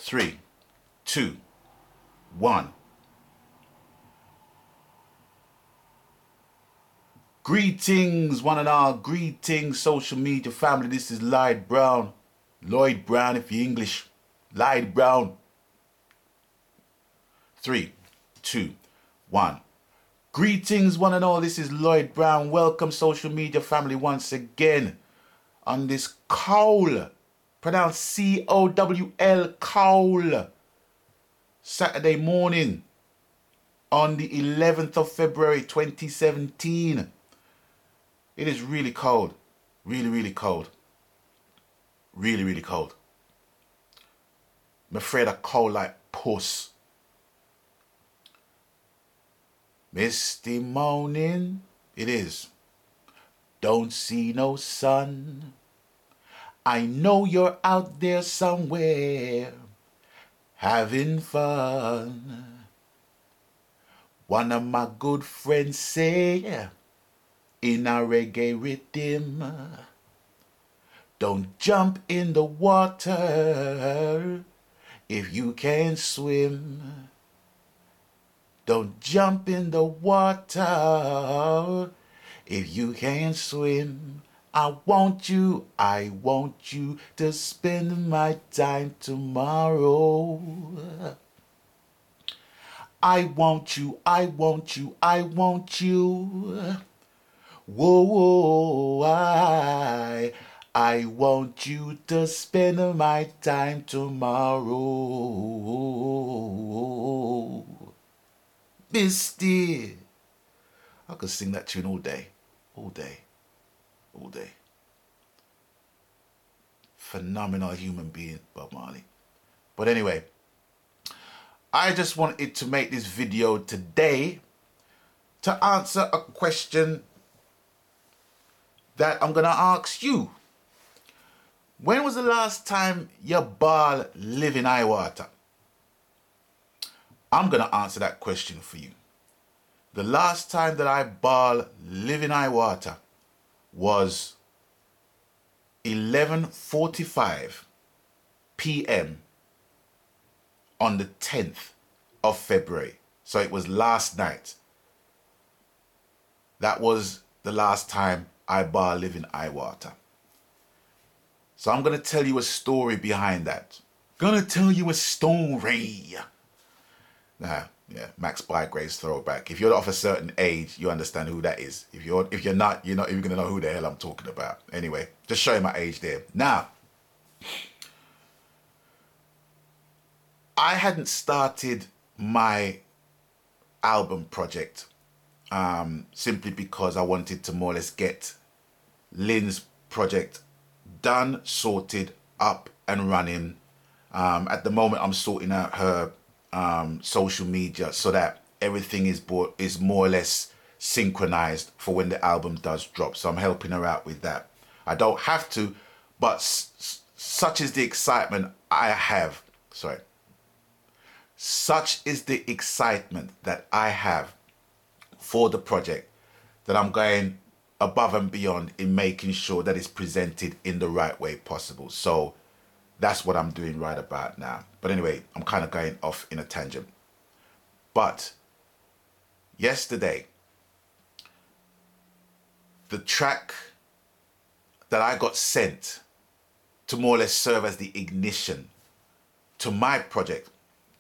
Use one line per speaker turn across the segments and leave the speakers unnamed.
3, 2, 1. Greetings, one and all. Greetings, social media family. This is Lloyd Brown. Lloyd Brown, if you're English. Lloyd Brown. 3, 2, 1. Greetings, one and all. This is Lloyd Brown. Welcome, social media family, once again on this cowl, pronounced C-O-W-L, cowl, Saturday morning on the 11th of February 2017. It is really cold. Really, really cold. Really, really cold. I'm afraid of cold like puss. Misty morning, it is. Don't see no sun. I know you're out there somewhere having fun. One of my good friends say in a reggae rhythm, don't jump in the water if you can't swim. Don't jump in the water if you can't swim. I want you to spend my time tomorrow. I want you. Whoa, I want you to spend my time tomorrow. Misty. I could sing that tune all day. All day. All day. Phenomenal human being, Bob Marley. But anyway, I just wanted to make this video today to answer a question that I'm going to ask you. When was the last time you ball live in high water? I'm going to answer that question for you. The last time that I ball live in high water was 11:45 p.m. on the 10th of February. So it was last night. That was the last time I ball live in high water. So I'm going to tell you a story behind that. Gonna tell you a story. Nah, yeah, Max Bygrave's throwback. If you're of a certain age, you understand who that is. If you're not, you're not even gonna know who the hell I'm talking about. Anyway, just showing my age there. Now, I hadn't started my album project simply because I wanted to more or less get Lynn's project done, sorted, up and running. At the moment, I'm sorting out her social media so that everything is more or less synchronized for when the album does drop. So I'm helping her out with that. I don't have to, but such is the excitement I have. Sorry. Such is the excitement that I have for the project that I'm going above and beyond in making sure that it's presented in the right way possible. So that's what I'm doing right about now. But anyway, I'm kind of going off in a tangent. But yesterday, the track that I got sent to more or less serve as the ignition to my project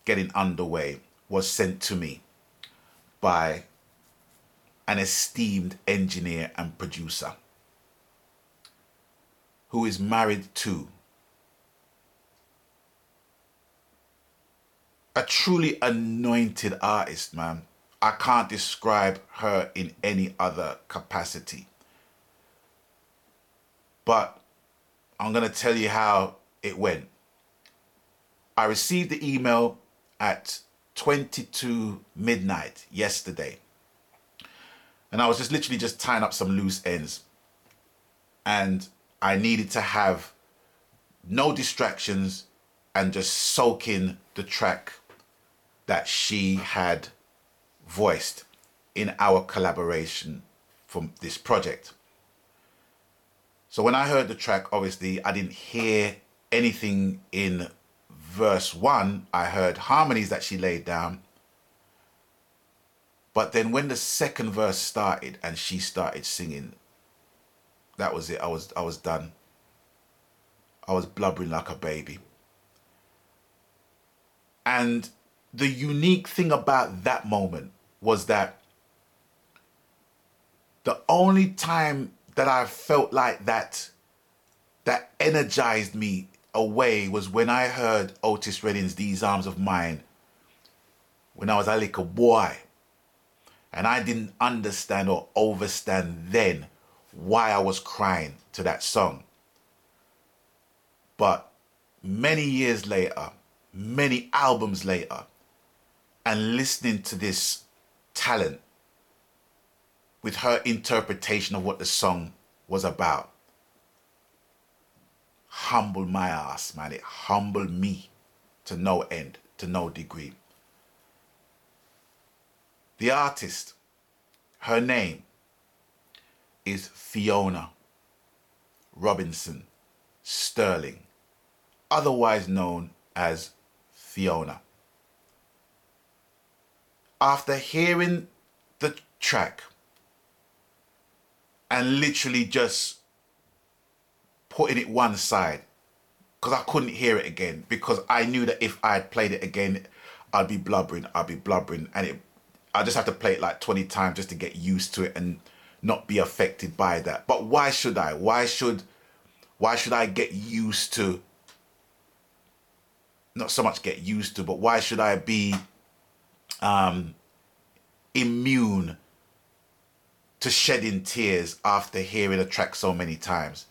getting underway was sent to me by an esteemed engineer and producer who is married to a truly anointed artist, man. I can't describe her in any other capacity. But I'm going to tell you how it went. I received the email at 22 midnight yesterday. And I was just literally just tying up some loose ends. And I needed to have no distractions and just soak in the track that she had voiced in our collaboration from this project. So when I heard the track, obviously I didn't hear anything in verse 1, I heard harmonies that she laid down. But then when the second verse started and she started singing, that was it. I was done. I was blubbering like a baby. And the unique thing about that moment was that the only time that I felt like that energized me away was when I heard Otis Redding's These Arms of Mine when I was a little boy. And I didn't understand or overstand then why I was crying to that song. But many years later, many albums later, and listening to this talent with her interpretation of what the song was about, humbled my ass, man. It humbled me to no end, to no degree. The artist, her name is Fiona Robinson Sterling, otherwise known as Fiona. After hearing the track and literally just putting it one side, because I couldn't hear it again, because I knew that if I had played it again, I'd be blubbering, and I just have to play it like 20 times just to get used to it and not be affected by that. But why should I? Why should I get used to, not so much get used to, but why should I be immune to shedding tears after hearing a track so many times?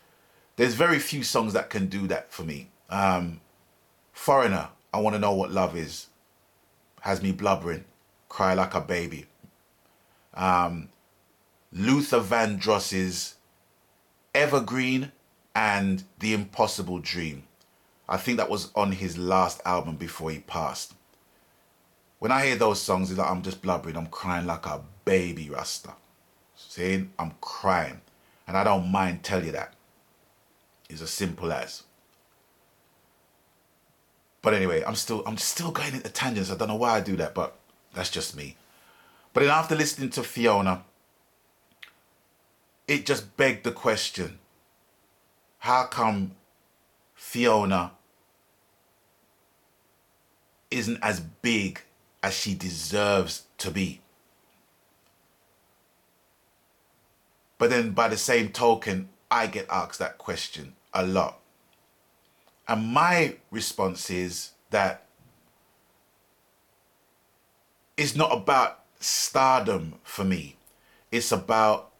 There's very few songs that can do that for me. Foreigner, I Want to Know What Love Is, has me blubbering, cry like a baby. Luther Vandross's Evergreen and The Impossible Dream. I think that was on his last album before he passed. When I hear those songs, it's like I'm just blubbering. I'm crying like a baby, Rasta. Saying I'm crying. And I don't mind tell you that. It's as simple as. But anyway, I'm still going into tangents. I don't know why I do that, but that's just me. But then after listening to Fiona, it just begged the question, how come Fiona isn't as big as she deserves to be? But then by the same token, I get asked that question a lot. And my response is that it's not about stardom for me. It's about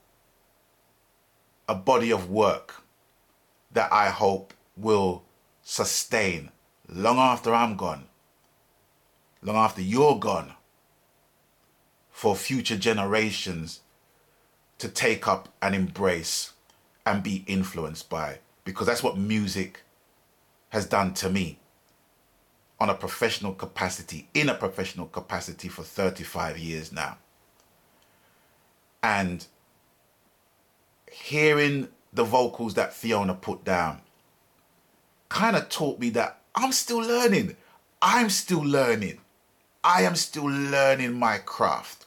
a body of work that I hope will sustain long after I'm gone, long after you're gone, for future generations to take up and embrace and be influenced by, because that's what music has done to me on a professional capacity, in a professional capacity for 35 years now. And hearing the vocals that Fiona put down kind of taught me that I'm still learning. I'm still learning. I am still learning my craft.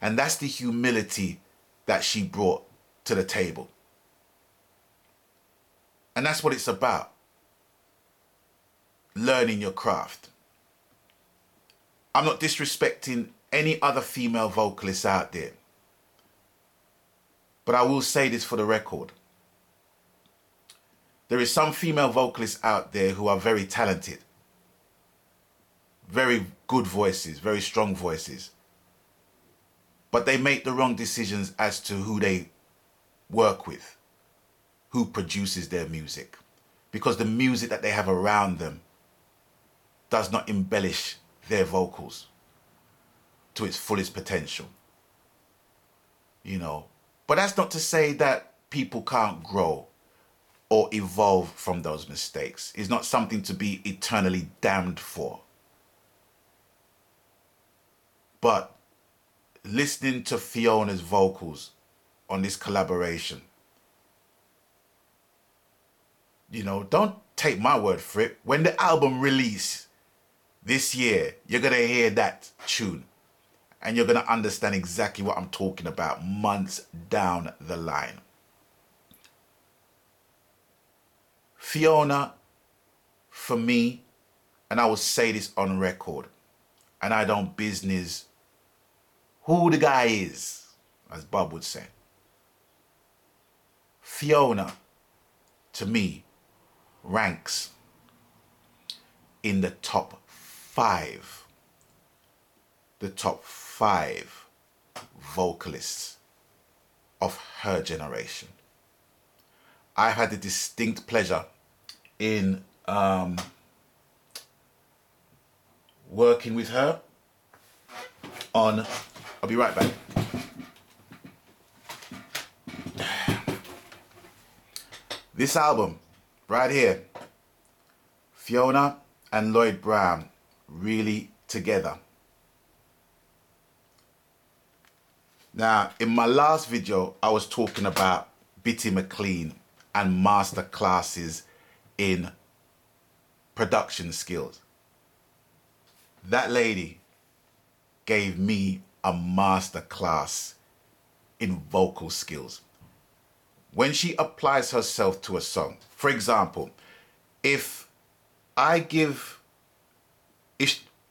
And that's the humility that she brought to the table. And that's what it's about. Learning your craft. I'm not disrespecting any other female vocalists out there. But I will say this for the record. There is some female vocalists out there who are very talented. Very good voices, very strong voices. But they make the wrong decisions as to who they work with, who produces their music. Because the music that they have around them does not embellish their vocals to its fullest potential. You know, but that's not to say that people can't grow or evolve from those mistakes. It's not something to be eternally damned for. But listening to Fiona's vocals on this collaboration, you know, don't take my word for it. When the album released, this year, you're going to hear that tune. And you're going to understand exactly what I'm talking about months down the line. Fiona, for me, and I will say this on record, and I don't business who the guy is, as Bob would say. Fiona, to me, ranks in the top five vocalists of her generation. I had the distinct pleasure in working with her on, I'll be right back. This album right here, Fiona and Lloyd Brown really together. Now, in my last video, I was talking about Bitty McLean and master classes in production skills. That lady gave me a master class in vocal skills. When she applies herself to a song, for example,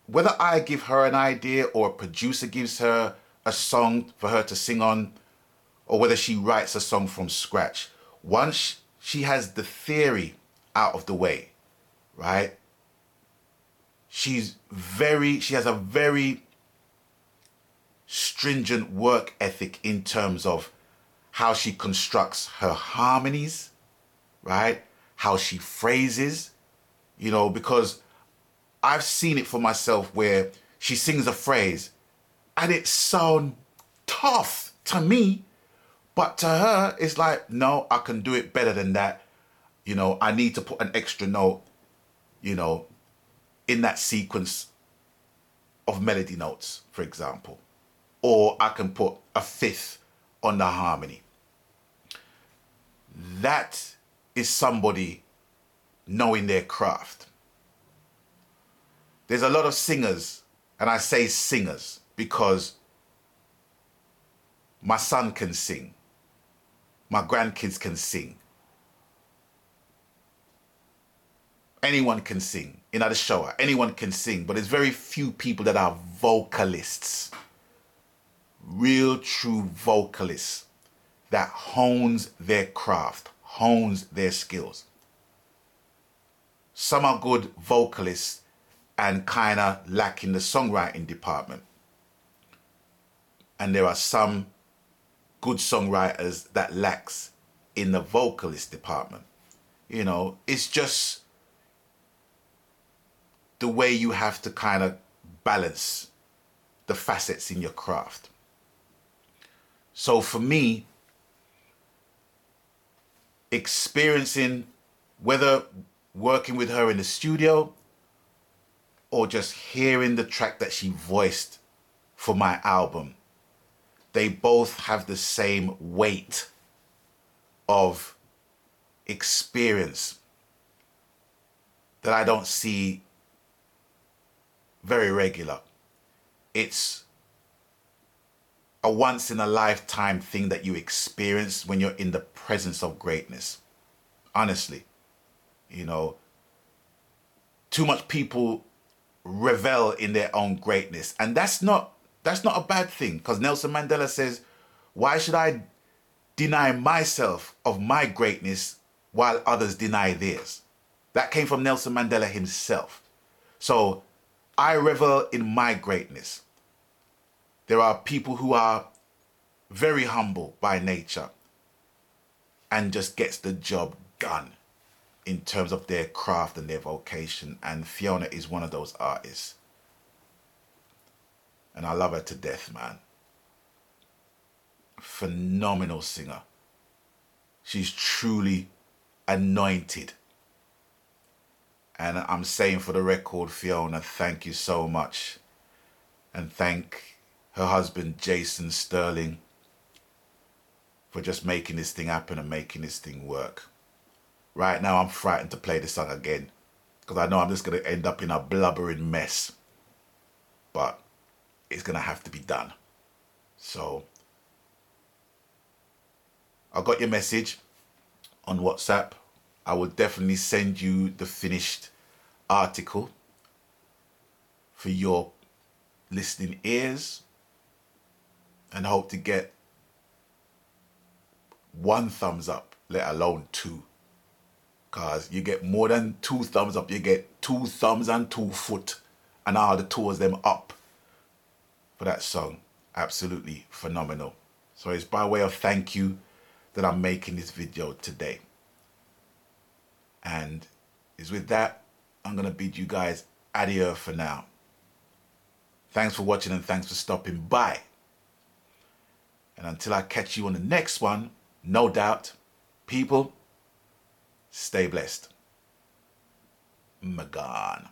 whether I give her an idea or a producer gives her a song for her to sing on, or whether she writes a song from scratch, once she has the theory out of the way, right? She has a very stringent work ethic in terms of how she constructs her harmonies, right? How she phrases, because I've seen it for myself where she sings a phrase and it sounds tough to me, but to her, it's like, no, I can do it better than that. I need to put an extra note, in that sequence of melody notes, for example. Or I can put a fifth on the harmony. That is somebody knowing their craft. There's a lot of singers, and I say singers because my son can sing. My grandkids can sing. Anyone can sing. In the shower, anyone can sing, but there's very few people that are vocalists. Real, true vocalists that hones their craft, hones their skills. Some are good vocalists and kind of lack in the songwriting department. And there are some good songwriters that lacks in the vocalist department. It's just the way you have to kind of balance the facets in your craft. So for me, experiencing, whether working with her in the studio or just hearing the track that she voiced for my album, they both have the same weight of experience that I don't see very regular. It's a once in a lifetime thing that you experience when you're in the presence of greatness. Honestly, too much people revel in their own greatness, and that's not a bad thing, because Nelson Mandela says, why should I deny myself of my greatness while others deny theirs? That came from Nelson Mandela himself. So I revel in my greatness. There are people who are very humble by nature and just gets the job done in terms of their craft and their vocation. And Fiona is one of those artists. And I love her to death, man. Phenomenal singer. She's truly anointed. And I'm saying for the record, Fiona, thank you so much. And thank her husband, Jason Sterling, for just making this thing happen and making this thing work. Right now, I'm frightened to play the song again because I know I'm just going to end up in a blubbering mess. But it's going to have to be done. So I got your message on WhatsApp. I will definitely send you the finished article for your listening ears, and hope to get 1 thumbs up, let alone 2. Because you get more than 2 thumbs up, you get 2 thumbs and 2 foot, and all the 2 of them up for that song. Absolutely phenomenal. So it's by way of thank you that I'm making this video today. And it's with that, I'm going to bid you guys adieu for now. Thanks for watching and thanks for stopping by. And until I catch you on the next one, no doubt, people, stay blessed. Magan.